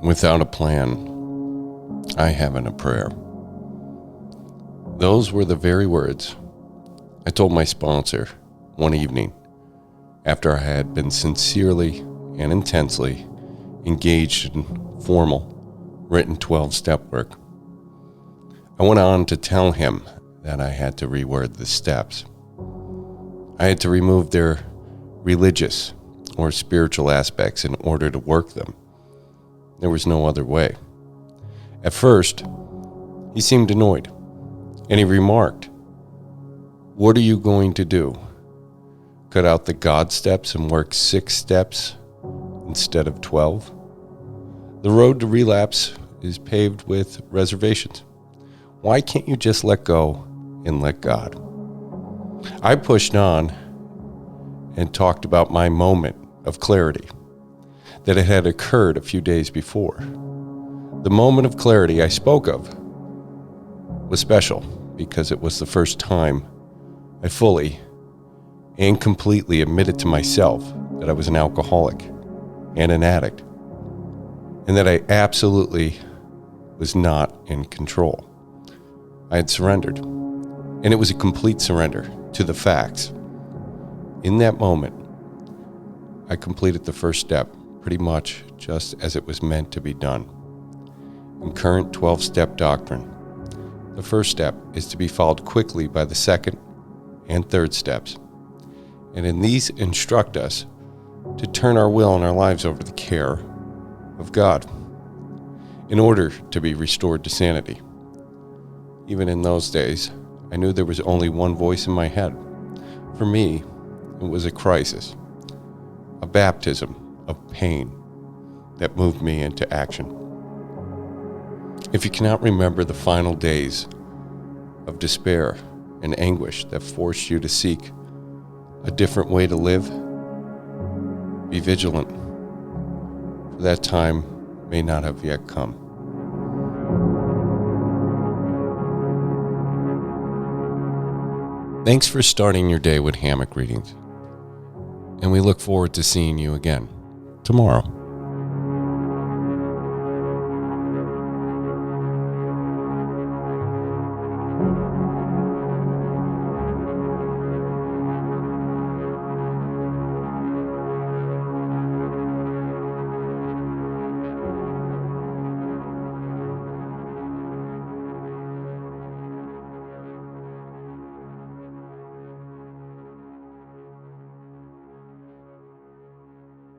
Without a plan, I haven't a prayer. Those were the very words I told my sponsor one evening after I had been sincerely and intensely engaged in formal, written 12-step work. I went on to tell him that I had to reword the steps. I had to remove their religious or spiritual aspects in order to work them. There was no other way. At first, he seemed annoyed, and he remarked, "What are you going to do? Cut out the God steps and work 6 steps instead of 12? The road to relapse is paved with reservations. Why can't you just let go and let God?" I pushed on and talked about my moment of clarity, that it had occurred a few days before. The moment of clarity I spoke of was special because it was the first time I fully and completely admitted to myself that I was an alcoholic and an addict, and that I absolutely was not in control. I had surrendered, and it was a complete surrender to the facts. In that moment, I completed the first step pretty much just as it was meant to be done. In current 12-step doctrine, the first step is to be followed quickly by the second and third steps. And in these instruct us to turn our will and our lives over to the care of God in order to be restored to sanity. Even in those days, I knew there was only one voice in my head. For me, it was a crisis, a baptism of pain that moved me into action. If you cannot remember the final days of despair and anguish that forced you to seek a different way to live, be vigilant, for that time may not have yet come. Thanks for starting your day with hammock readings, and we look forward to seeing you again tomorrow.